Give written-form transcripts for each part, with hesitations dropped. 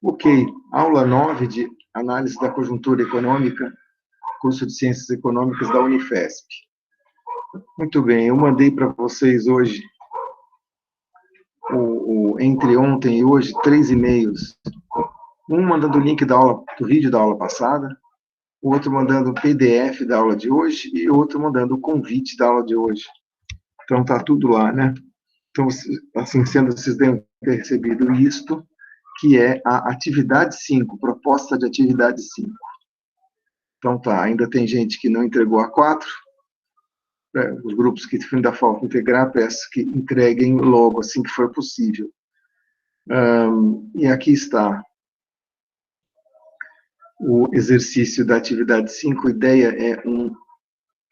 Ok, aula 9 de análise da conjuntura econômica, curso de Ciências Econômicas da Unifesp. Muito bem, eu mandei para vocês hoje, entre ontem e hoje, 3 e-mails. Um mandando o link da aula, do vídeo da aula passada, o outro mandando o PDF da aula de hoje e o outro mandando o convite da aula de hoje. Então, está tudo lá, né? Então, assim sendo, vocês devem ter recebido isto, que é a atividade 5, proposta de atividade 5. Então, tá, ainda tem gente que não entregou a 4, os grupos que ainda faltam integrar, peço que entreguem logo, assim que for possível. E aqui está o exercício da atividade 5. A ideia é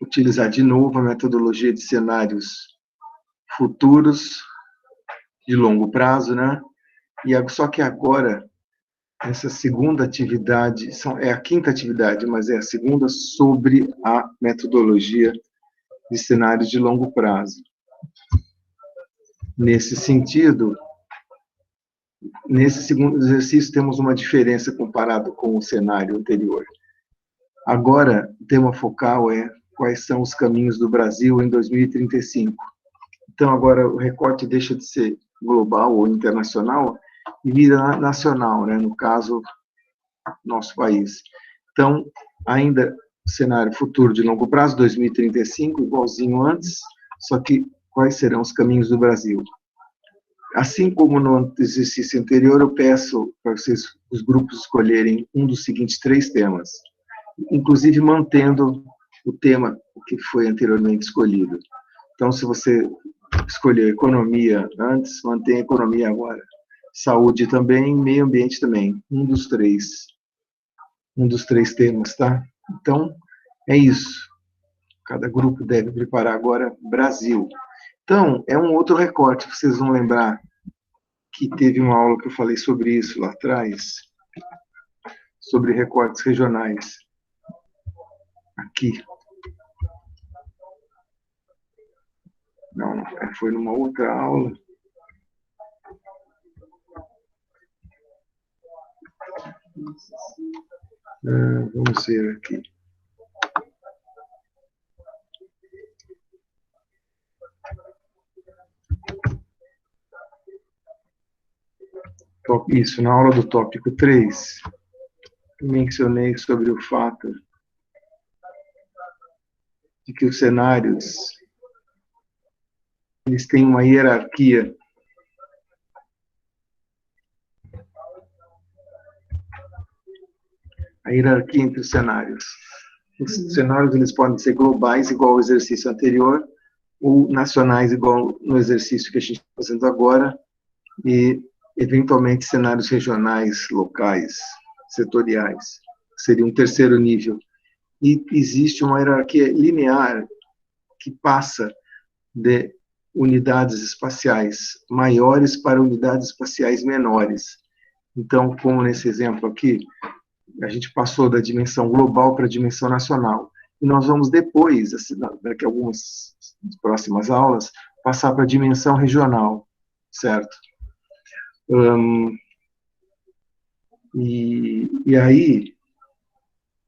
utilizar de novo a metodologia de cenários futuros, de longo prazo, né? Só que agora, essa segunda atividade, é a quinta atividade, mas é a segunda sobre a metodologia de cenários de longo prazo. Nesse sentido, nesse segundo exercício, temos uma diferença comparado com o cenário anterior. Agora, o tema focal é quais são os caminhos do Brasil em 2035. Então, agora, o recorte deixa de ser global ou internacional e vira nacional, né? No caso, nosso país. Então, ainda cenário futuro de longo prazo, 2035, igualzinho antes, só que quais serão os caminhos do Brasil? Assim como no exercício anterior, eu peço para vocês, os grupos, escolherem um dos seguintes 3 temas, inclusive mantendo o tema que foi anteriormente escolhido. Então, se você escolher economia antes, mantenha economia agora. Saúde também, meio ambiente também, um dos três temas, tá? Então, é isso. Cada grupo deve preparar agora Brasil. Então, é um outro recorte, vocês vão lembrar que teve uma aula que eu falei sobre isso lá atrás, sobre recortes regionais. Aqui. Não, foi numa outra aula. Vamos ver aqui. Isso, na aula do tópico 3, mencionei sobre o fato de que os cenários, eles têm uma hierarquia. A hierarquia entre os cenários. Os cenários, eles podem ser globais, igual ao exercício anterior, ou nacionais, igual no exercício que a gente está fazendo agora, e, eventualmente, cenários regionais, locais, setoriais. Seria um terceiro nível. E existe uma hierarquia linear que passa de unidades espaciais maiores para unidades espaciais menores. Então, como nesse exemplo aqui, a gente passou da dimensão global para a dimensão nacional. E nós vamos depois, daqui a algumas próximas aulas, passar para a dimensão regional, certo? E aí,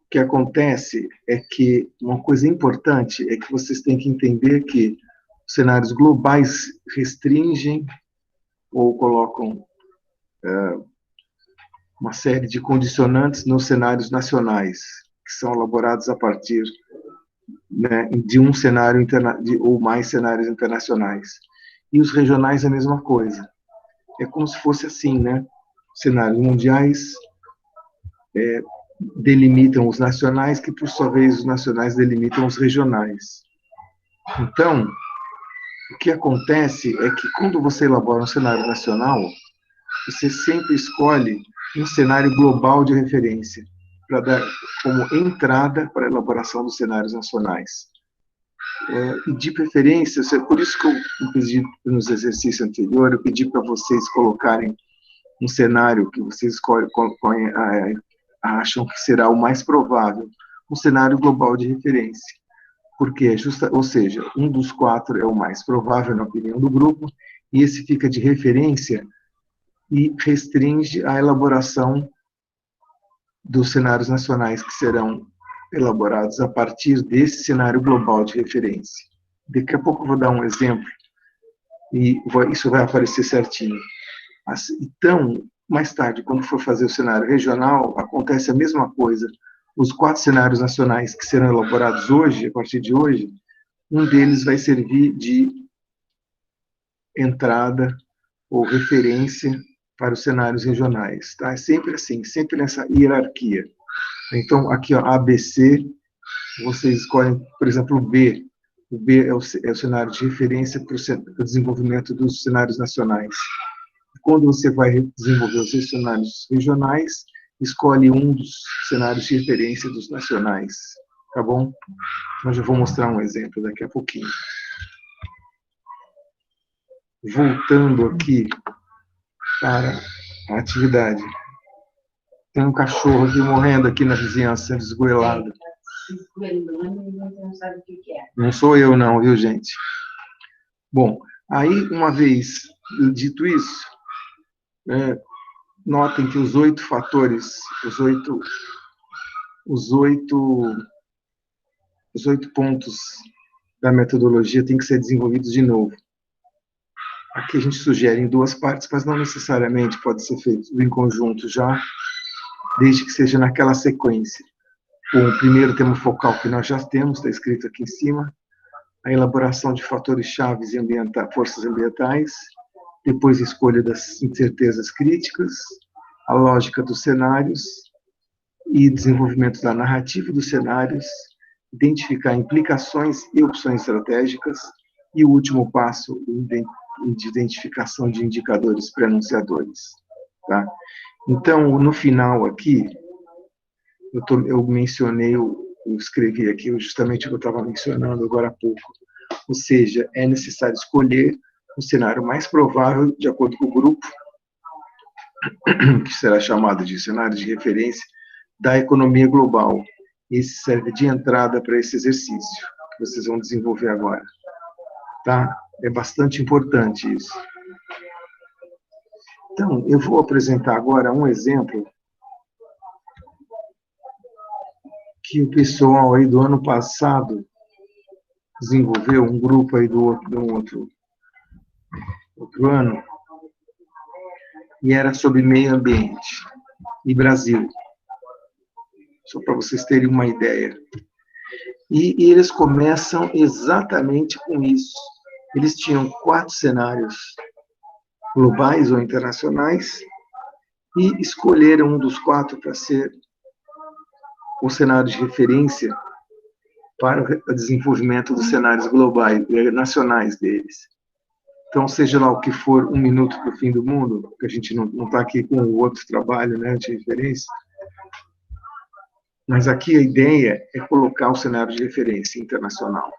o que acontece é que uma coisa importante é que vocês têm que entender que os cenários globais restringem ou colocam uma série de condicionantes nos cenários nacionais, que são elaborados a partir, né, de um cenário ou mais cenários internacionais. E os regionais é a mesma coisa. É como se fosse assim, né? Cenários mundiais delimitam os nacionais, que por sua vez os nacionais delimitam os regionais. Então, o que acontece é que quando você elabora um cenário nacional, você sempre escolhe um cenário global de referência, para dar como entrada para a elaboração dos cenários nacionais. E de preferência, por isso que eu pedi nos exercícios anteriores, eu pedi para vocês colocarem um cenário que vocês acham que será o mais provável, um cenário global de referência. Porque, ou seja, um dos 4 é o mais provável, na opinião do grupo, e esse fica de referência e restringe a elaboração dos cenários nacionais que serão elaborados a partir desse cenário global de referência. Daqui a pouco eu vou dar um exemplo e isso vai aparecer certinho. Então, mais tarde, quando for fazer o cenário regional, acontece a mesma coisa. Os 4 cenários nacionais que serão elaborados hoje, a partir de hoje, um deles vai servir de entrada ou referência para os cenários regionais. Tá? É sempre assim, sempre nessa hierarquia. Então, aqui, ó, ABC, vocês escolhem, por exemplo, o B. O B é o cenário de referência para o desenvolvimento dos cenários nacionais. Quando você vai desenvolver os cenários regionais, escolhe um dos cenários de referência dos nacionais, tá bom? Então, já vou mostrar um exemplo daqui a pouquinho. Voltando aqui para a atividade. Tem um cachorro aqui morrendo aqui na vizinhança, sendo esgoelado. Não sou eu não, viu, gente? Bom, aí, uma vez dito isso, notem que os 8 fatores, os oito pontos da metodologia têm que ser desenvolvidos de novo. Aqui a gente sugere em 2 partes, mas não necessariamente pode ser feito em conjunto já, desde que seja naquela sequência. Com o primeiro tema focal que nós já temos, está escrito aqui em cima, a elaboração de fatores chaves e forças ambientais, depois a escolha das incertezas críticas, a lógica dos cenários e desenvolvimento da narrativa dos cenários, identificar implicações e opções estratégicas, e o último passo, de identificação de indicadores pré-anunciadores. Tá? Então, no final aqui, eu mencionei, eu escrevi aqui justamente o que eu estava mencionando agora há pouco, ou seja, é necessário escolher o cenário mais provável, de acordo com o grupo, que será chamado de cenário de referência da economia global. Esse serve de entrada para esse exercício que vocês vão desenvolver agora. Tá? É bastante importante isso. Então, eu vou apresentar agora um exemplo que o pessoal aí do ano passado desenvolveu, um grupo aí do outro ano, e era sobre meio ambiente e Brasil. Só para vocês terem uma ideia. E eles começam exatamente com isso. Eles tinham 4 cenários globais ou internacionais e escolheram um dos 4 para ser o cenário de referência para o desenvolvimento dos cenários globais, nacionais deles. Então, seja lá o que for, 1 minuto para o fim do mundo, porque a gente não está aqui com o outro trabalho, né, de referência, mas aqui a ideia é colocar o cenário de referência internacional.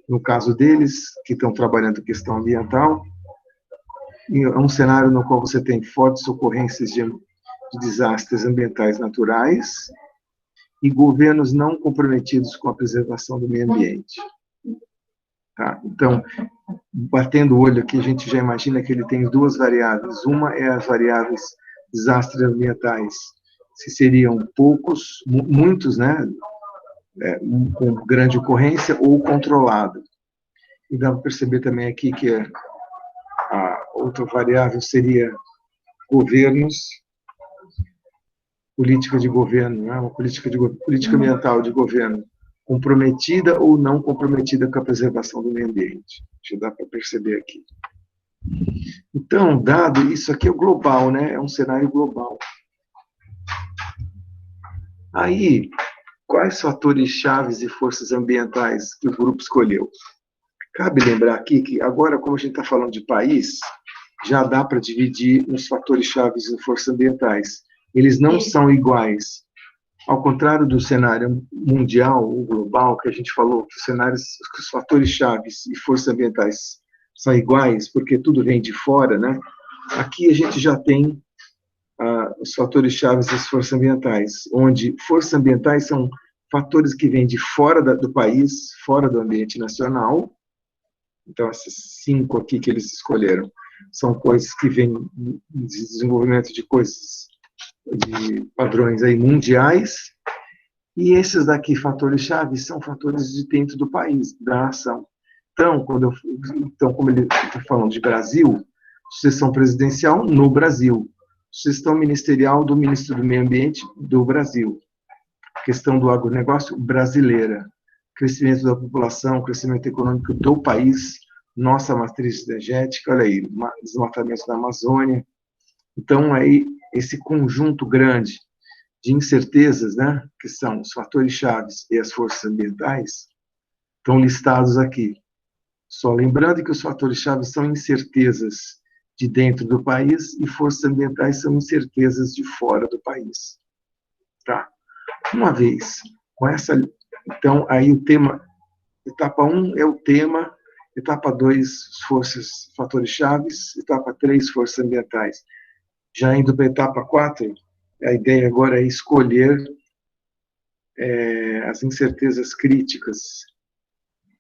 No caso deles, que estão trabalhando questão ambiental, é um cenário no qual você tem fortes ocorrências de desastres ambientais naturais e governos não comprometidos com a preservação do meio ambiente. Tá? Então, batendo o olho aqui, a gente já imagina que ele tem 2 variáveis. Uma é as variáveis desastres ambientais, se seriam poucos, muitos, né, com grande ocorrência, ou controlado. E dá para perceber também aqui que a outra variável seria governos, política de governo, né, uma política ambiental de governo, comprometida ou não comprometida com a preservação do meio ambiente. Já dá para perceber aqui. Então, dado isso aqui é o global, né, é um cenário global. Aí, quais fatores chaves e forças ambientais que o grupo escolheu? Cabe lembrar aqui que agora, como a gente está falando de país, já dá para dividir os fatores chaves e forças ambientais. Eles não são iguais. Ao contrário do cenário mundial ou global, que a gente falou que os fatores chaves e forças ambientais são iguais, porque tudo vem de fora, né? Aqui a gente já tem os fatores chaves e as forças ambientais, onde forças ambientais são fatores que vêm de fora do país, fora do ambiente nacional. Então, esses 5 aqui que eles escolheram. são coisas que vêm de desenvolvimento de coisas, de padrões aí mundiais, e esses daqui, fatores-chave, são fatores de dentro do país, da nação. Então, como ele está falando de Brasil, sucessão presidencial no Brasil, sucessão ministerial do ministro do Meio Ambiente do Brasil, questão do agronegócio brasileira, crescimento da população, crescimento econômico do país, nossa matriz energética, olha aí, desmatamento da Amazônia. Então, aí, esse conjunto grande de incertezas, né, que são os fatores chaves e as forças ambientais, estão listados aqui. Só lembrando que os fatores chaves são incertezas de dentro do país e forças ambientais são incertezas de fora do país. Tá? Uma vez com essa, então aí o tema, etapa 1 é o tema, etapa 2, fatores chaves, etapa 3, forças ambientais. Já indo para a etapa 4, a ideia agora é escolher as incertezas críticas,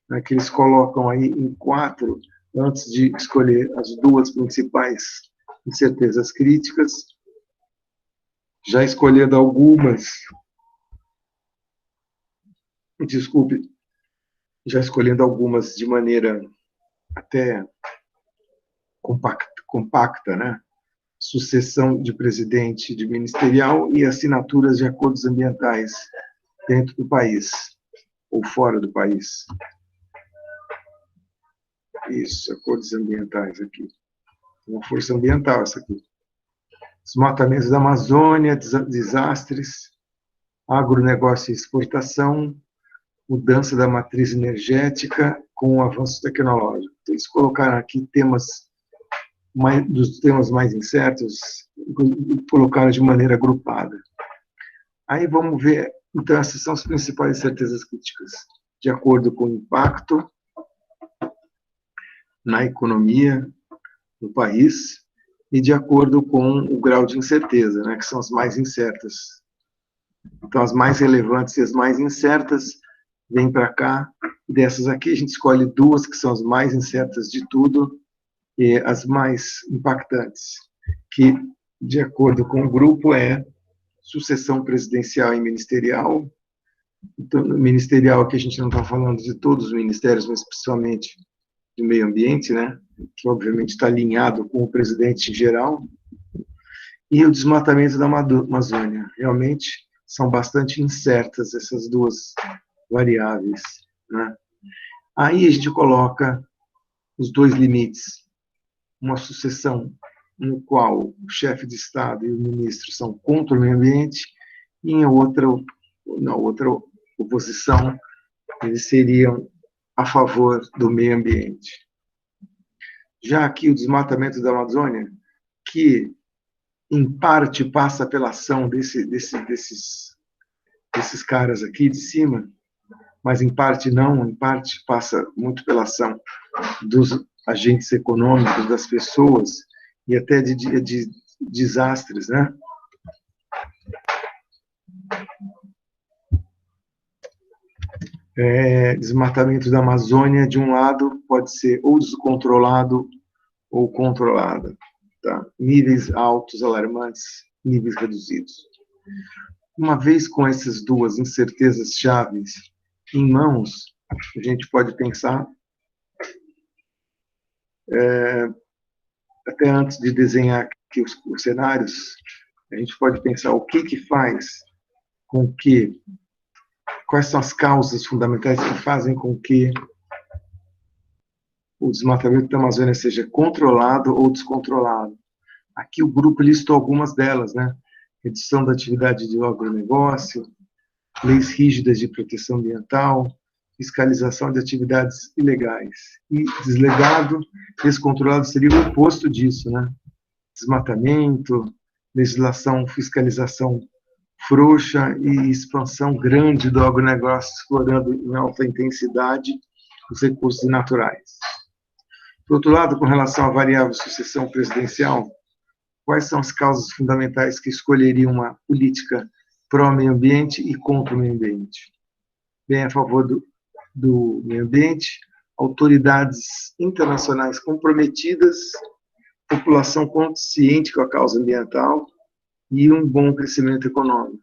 né, que eles colocam aí em 4, antes de escolher as duas principais incertezas críticas, já escolhendo algumas, já escolhendo algumas de maneira até compacta, né? Sucessão de presidente de ministerial e assinaturas de acordos ambientais dentro do país ou fora do país. Isso, acordos ambientais aqui. Uma força ambiental essa aqui. Desmatamento da Amazônia, desastres, agronegócio e exportação, mudança da matriz energética com o avanço tecnológico. Eles colocaram aqui dos temas mais incertos, colocaram de maneira agrupada. Aí vamos ver, então, essas são as principais certezas críticas, de acordo com o impacto na economia do país e de acordo com o grau de incerteza, né, que são as mais incertas. Então, as mais relevantes e as mais incertas vêm para cá. Dessas aqui, a gente escolhe duas que são as mais incertas de tudo e as mais impactantes, que, de acordo com o grupo, é sucessão presidencial e ministerial. Então, no ministerial aqui a gente não está falando de todos os ministérios, mas principalmente do meio ambiente, né, que obviamente está alinhado com o presidente geral, e o desmatamento da Amazônia. Realmente são bastante incertas essas duas variáveis, né? Aí a gente coloca os dois limites, uma sucessão no qual o chefe de Estado e o ministro são contra o meio ambiente, e na outra oposição, eles seriam a favor do meio ambiente. Já aqui o desmatamento da Amazônia, que em parte passa pela ação desses caras aqui de cima, mas em parte não, em parte passa muito pela ação dos agentes econômicos, das pessoas, e até de desastres, né? Desmatamento da Amazônia, de um lado, pode ser ou descontrolado ou controlado. Tá? Níveis altos, alarmantes, níveis reduzidos. Uma vez com essas duas incertezas chaves em mãos, a gente pode pensar, até antes de desenhar aqui os cenários, a gente pode pensar o que faz com que, quais são as causas fundamentais que fazem com que o desmatamento da Amazônia seja controlado ou descontrolado. Aqui o grupo listou algumas delas, né? Redução da atividade do agronegócio, leis rígidas de proteção ambiental, fiscalização de atividades ilegais. E deslegado, descontrolado seria o oposto disso, né? Desmatamento, legislação, fiscalização frouxa e expansão grande do agronegócio, explorando em alta intensidade os recursos naturais. Por outro lado, com relação à variável sucessão presidencial, quais são as causas fundamentais que escolheriam uma política pró-meio ambiente e contra o meio ambiente? Bem, a favor do meio ambiente, autoridades internacionais comprometidas população consciente com a causa ambiental e um bom crescimento econômico.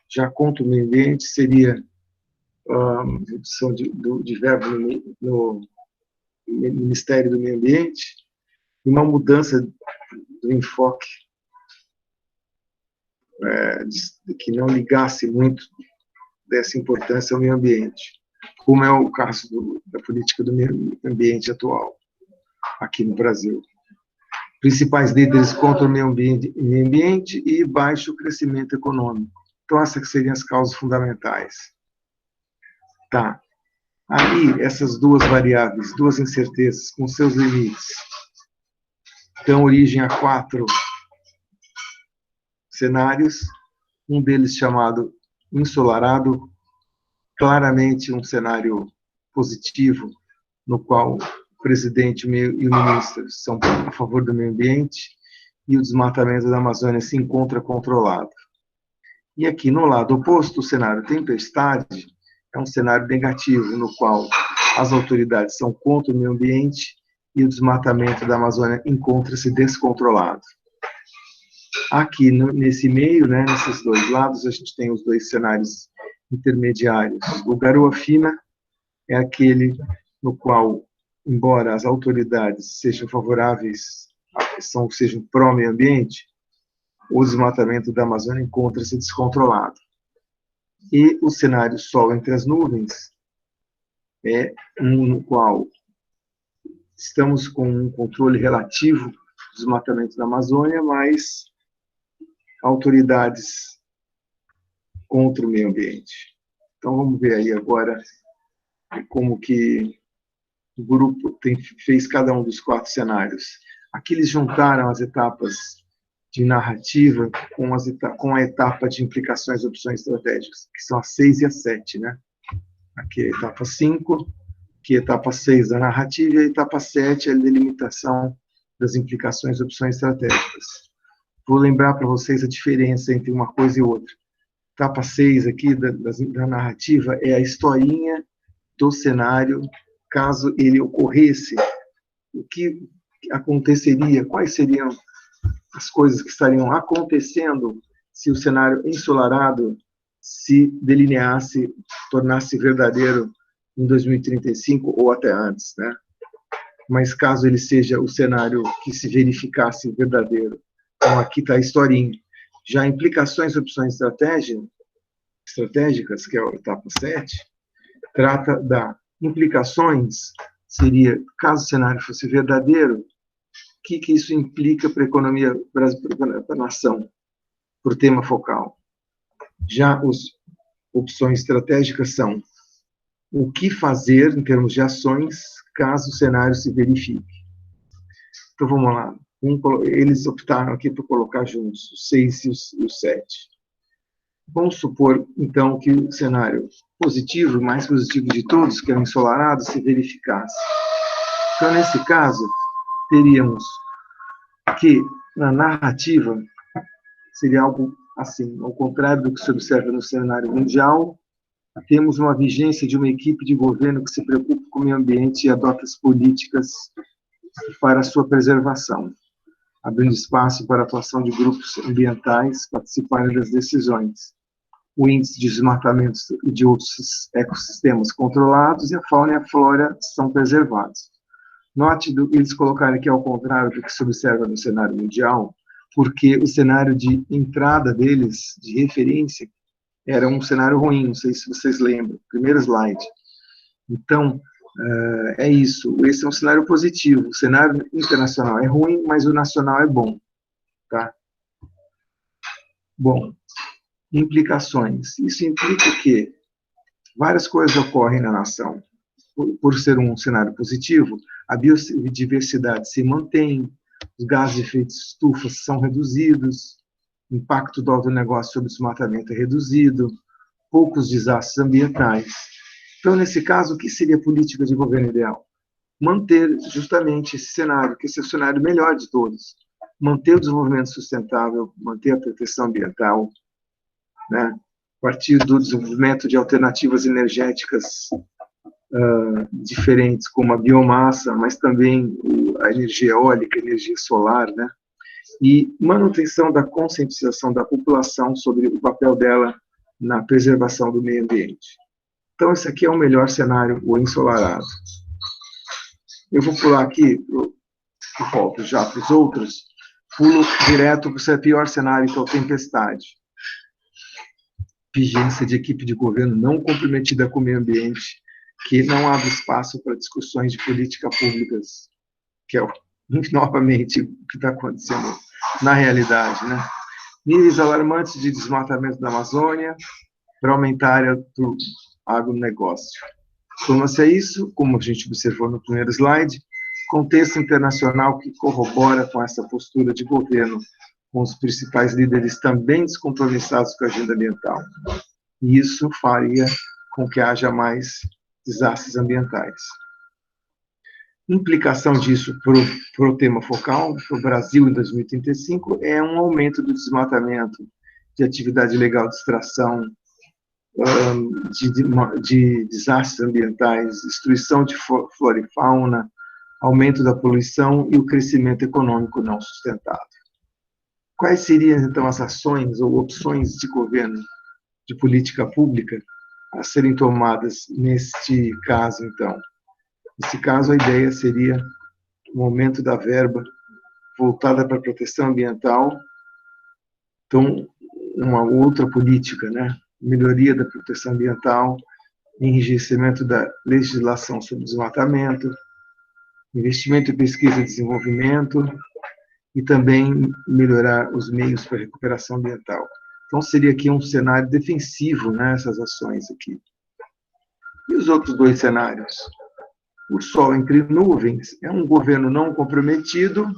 Já contra o meio ambiente seria redução de verba no Ministério do Meio Ambiente e uma mudança do enfoque que não ligasse muito dessa importância ao meio ambiente, como é o caso da política do meio ambiente atual aqui no Brasil. Principais líderes contra o meio ambiente e baixo crescimento econômico. Então, essas seriam as causas fundamentais. Tá. Aí, essas duas variáveis, duas incertezas, com seus limites, dão origem a 4 cenários, um deles chamado ensolarado, claramente um cenário positivo, no qual o presidente e o ministro são a favor do meio ambiente e o desmatamento da Amazônia se encontra controlado. E aqui, no lado oposto, o cenário tempestade é um cenário negativo, no qual as autoridades são contra o meio ambiente e o desmatamento da Amazônia encontra-se descontrolado. Aqui, nesse meio, né, nesses dois lados, a gente tem os dois cenários intermediários. O garoa fina é aquele no qual, embora as autoridades sejam favoráveis, sejam pró-meio ambiente, o desmatamento da Amazônia encontra-se descontrolado. E o cenário sol entre as nuvens é um no qual estamos com um controle relativo do desmatamento da Amazônia, mas autoridades contra o meio ambiente. Então, vamos ver aí agora como que o grupo fez cada um dos 4 cenários. Aqui eles juntaram as etapas de narrativa com a etapa de implicações e opções estratégicas, que são a 6 e a 7, né? Aqui a etapa 5, aqui a etapa 6 da narrativa, e a etapa 7 é a delimitação das implicações e opções estratégicas. Vou lembrar para vocês a diferença entre uma coisa e outra. Etapa 6 aqui da narrativa é a historinha do cenário, caso ele ocorresse, o que aconteceria, quais seriam as coisas que estariam acontecendo se o cenário ensolarado se delineasse, tornasse verdadeiro em 2035 ou até antes, né? Mas caso ele seja o cenário que se verificasse verdadeiro. Então, aqui está a historinha. Já implicações e opções estratégicas, que é a etapa 7, trata da implicações, seria, caso o cenário fosse verdadeiro, o que isso implica para a economia brasileira, para a nação, por tema focal. Já as opções estratégicas são o que fazer em termos de ações, caso o cenário se verifique. Então, vamos lá. Eles optaram aqui por colocar juntos os 6 e os 7. Vamos supor, então, que o cenário positivo, o mais positivo de todos, que é o ensolarado, se verificasse. Então, nesse caso, teríamos que, na narrativa, seria algo assim, ao contrário do que se observa no cenário mundial, temos uma vigência de uma equipe de governo que se preocupa com o meio ambiente e adota as políticas para a sua preservação, abrindo espaço para a atuação de grupos ambientais participarem das decisões. O índice de desmatamento e de outros ecossistemas controlados e a fauna e a flora são preservados. Note, eles colocaram aqui ao contrário do que se observa no cenário mundial, porque o cenário de entrada deles, de referência, era um cenário ruim, não sei se vocês lembram, primeiro slide. Então, é isso, esse é um cenário positivo, o cenário internacional é ruim, mas o nacional é bom, tá? Bom, implicações. Isso implica que várias coisas ocorrem na nação. Por ser um cenário positivo, a biodiversidade se mantém, os gases de efeito estufa são reduzidos, o impacto do agronegócio sobre o desmatamento é reduzido, poucos desastres ambientais. Então, nesse caso, o que seria a política de governo ideal? Manter justamente esse cenário, que esse é o cenário melhor de todos. Manter o desenvolvimento sustentável, manter a proteção ambiental, né? A partir do desenvolvimento de alternativas energéticas diferentes, como a biomassa, mas também a energia eólica, a energia solar, né? E manutenção da conscientização da população sobre o papel dela na preservação do meio ambiente. Então, esse aqui é o melhor cenário, o ensolarado. Eu vou pular aqui, eu volto já para os outros, pulo direto para o pior cenário, que é o tempestade. Vigência de equipe de governo não comprometida com o meio ambiente, que não abre espaço para discussões de políticas públicas, que é novamente o que está acontecendo na realidade, né? Níveis alarmantes de desmatamento da Amazônia para aumentar a área do agronegócio. Soma-se a isso, como a gente observou no primeiro slide, contexto internacional que corrobora com essa postura de governo, com os principais líderes também descompromissados com a agenda ambiental. E isso faria com que haja mais desastres ambientais. Implicação disso para o tema focal, para o Brasil em 2035, é um aumento do desmatamento, de atividade ilegal de extração, de desastres ambientais, destruição de flora e fauna, aumento da poluição e o crescimento econômico não sustentável. Quais seriam, então, as ações ou opções de governo, de política pública, a serem tomadas neste caso, então? Nesse caso, a ideia seria um aumento da verba voltada para a proteção ambiental, então, uma outra política, né? Melhoria da proteção ambiental, enrijecimento da legislação sobre desmatamento, investimento em pesquisa e desenvolvimento, e também melhorar os meios para a recuperação ambiental. Então, seria aqui um cenário defensivo, né, essas ações aqui. E os outros dois cenários? O sol entre nuvens é um governo não comprometido.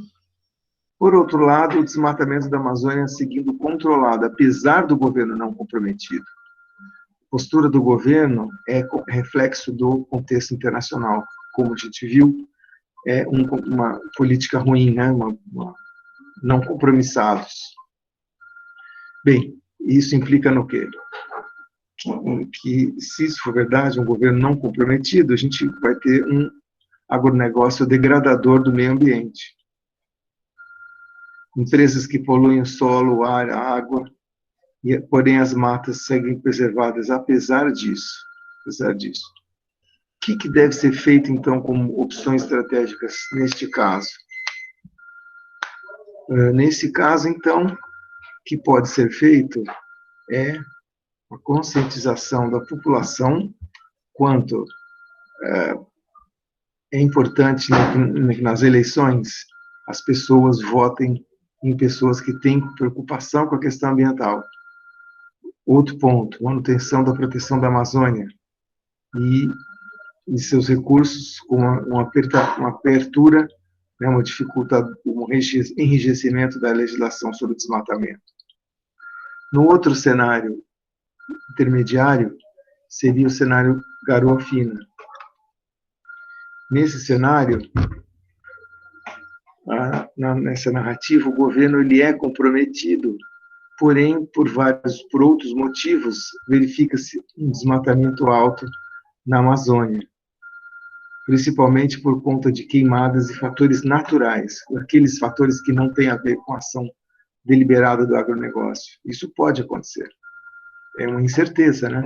Por outro lado, o desmatamento da Amazônia seguindo controlado, apesar do governo não comprometido. A postura do governo é reflexo do contexto internacional. Como a gente viu, é uma política ruim, né? Não compromissados. Bem, isso implica no quê? Que, se isso for verdade, um governo não comprometido, a gente vai ter um agronegócio degradador do meio ambiente. Empresas que poluem o solo, o ar, a água, porém as matas seguem preservadas apesar disso. O que deve ser feito, então, como opções estratégicas neste caso? Nesse caso, então, o que pode ser feito é a conscientização da população quanto é importante nas eleições as pessoas votem em pessoas que têm preocupação com a questão ambiental. Outro ponto, manutenção da proteção da Amazônia e seus recursos com uma apertura, né, uma dificuldade, um enrijecimento da legislação sobre o desmatamento. No outro cenário intermediário, seria o cenário garoa fina. Nesse cenário, nessa narrativa, o governo ele é comprometido, porém, por outros motivos, verifica-se um desmatamento alto na Amazônia, principalmente por conta de queimadas e fatores naturais, aqueles fatores que não têm a ver com a ação deliberada do agronegócio. Isso pode acontecer. É uma incerteza, né?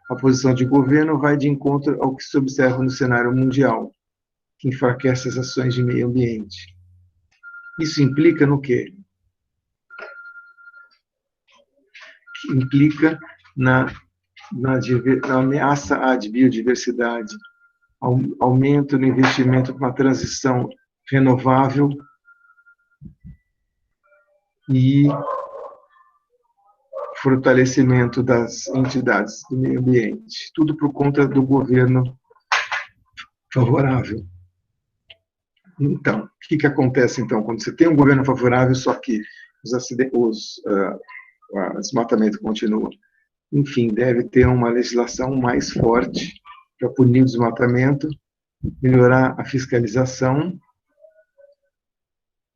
A posição de governo vai de encontro ao que se observa no cenário mundial, que enfraquece as ações de meio ambiente. Isso implica no quê? Implica na ameaça à biodiversidade, aumento no investimento para uma transição renovável e fortalecimento das entidades do meio ambiente. Tudo por conta do governo favorável. Então, o que acontece, então, quando você tem um governo favorável, só que o desmatamento continua? Enfim, deve ter uma legislação mais forte para punir o desmatamento, melhorar a fiscalização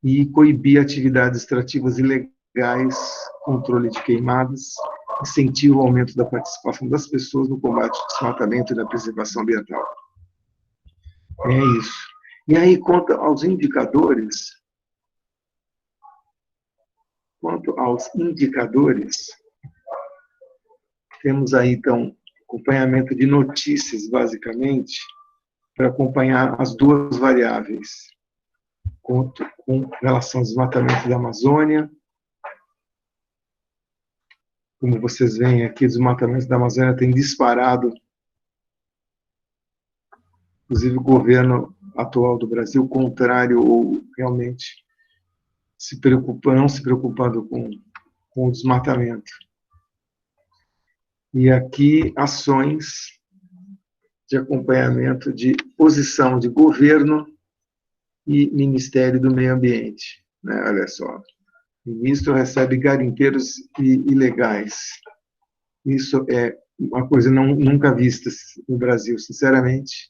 e coibir atividades extrativas ilegais, controle de queimadas incentiva o aumento da participação das pessoas no combate ao desmatamento e na preservação ambiental. É isso. E aí, quanto aos indicadores, temos aí, então, acompanhamento de notícias, basicamente, para acompanhar as duas variáveis, com relação ao desmatamento da Amazônia. Como vocês veem aqui, o desmatamento da Amazônia tem disparado. Inclusive, o governo atual do Brasil, contrário ou realmente não se preocupando com o desmatamento. E aqui, ações de acompanhamento de posição de governo e Ministério do Meio Ambiente. Né? Olha só, o ministro recebe garimpeiros ilegais. Isso é uma coisa nunca vista no Brasil, sinceramente.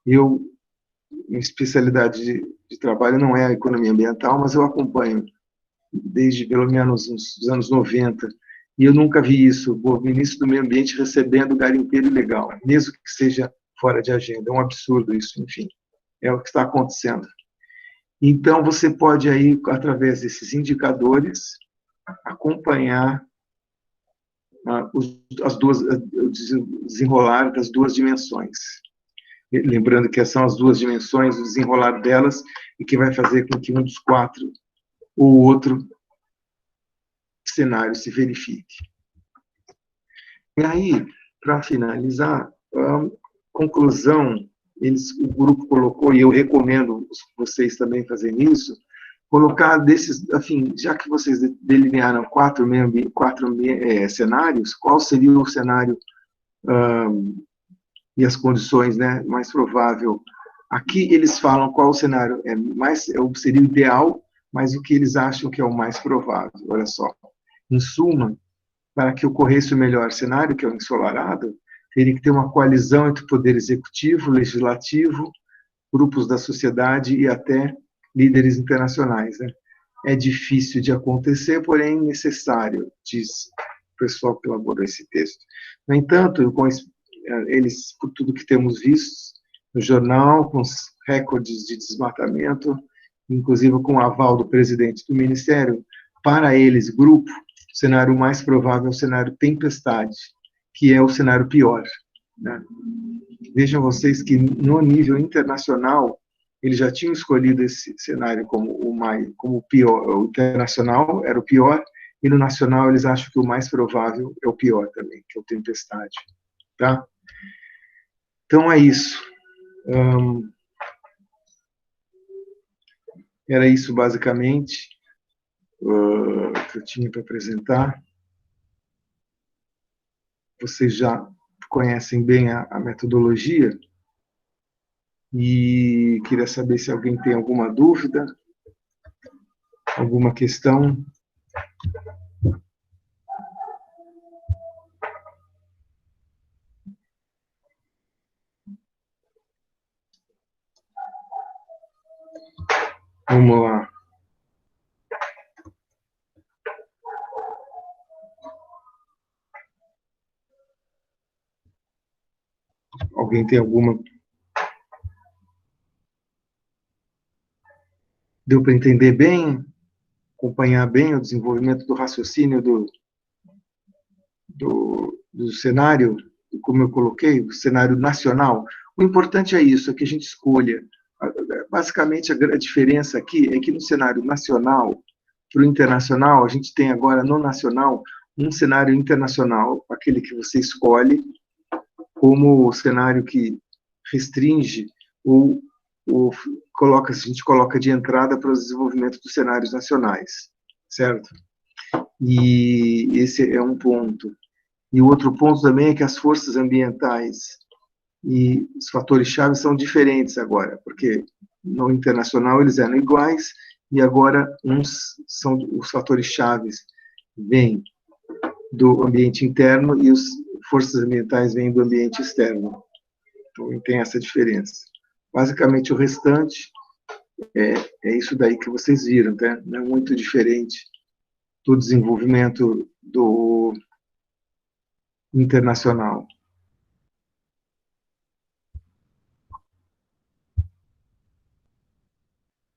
Minha especialidade de trabalho não é a economia ambiental, mas eu acompanho desde pelo menos os anos 90, e eu nunca vi isso, o ministro do Meio Ambiente recebendo garimpeiro ilegal, mesmo que seja fora de agenda. É um absurdo isso, enfim, é o que está acontecendo. Então, você pode aí, através desses indicadores, acompanhar o desenrolar das duas dimensões. Lembrando que são as duas dimensões, o desenrolar delas, e que vai fazer com que um dos quatro ou outro cenário se verifique. E aí, para finalizar, a conclusão, o grupo colocou, e eu recomendo vocês também fazerem isso, colocar desses, enfim, já que vocês delinearam quatro cenários, qual seria o cenário e as condições, né, mais provável. Aqui eles falam qual o cenário seria o ideal, mas o que eles acham que é o mais provável. Olha só. Em suma, para que ocorresse o melhor cenário, que é o ensolarado, teria que ter uma coalizão entre o poder executivo, legislativo, grupos da sociedade e até líderes internacionais. Né? É difícil de acontecer, porém necessário, diz o pessoal que elaborou esse texto. No entanto, eles, por tudo que temos visto no jornal, com os recordes de desmatamento, inclusive com o aval do presidente do Ministério, para eles, grupo, o cenário mais provável é o cenário tempestade, que é o cenário pior. Né? Vejam vocês que, no nível internacional, eles já tinham escolhido esse cenário como o pior. O internacional era o pior, e no nacional eles acham que o mais provável é o pior também, que é o tempestade. Tá? Então é isso. Era isso basicamente que eu tinha para apresentar. Vocês já conhecem bem a metodologia e queria saber se alguém tem alguma dúvida, alguma questão. Vamos lá. Alguém tem alguma? Deu para entender bem? Acompanhar bem o desenvolvimento do raciocínio do cenário, como eu coloquei, o cenário nacional? O importante é isso, é que a gente escolha. Basicamente, a diferença aqui é que no cenário nacional, para o internacional, a gente tem agora no nacional um cenário internacional, aquele que você escolhe como o cenário que restringe ou a gente coloca de entrada para o desenvolvimento dos cenários nacionais, certo? E esse é um ponto. E o outro ponto também é que as forças ambientais e os fatores-chave são diferentes agora, porque no internacional eles eram iguais, e agora os fatores-chave vêm do ambiente interno e as forças ambientais vêm do ambiente externo. Então, tem essa diferença. Basicamente, o restante é isso daí que vocês viram, tá? Não é muito diferente do desenvolvimento internacional.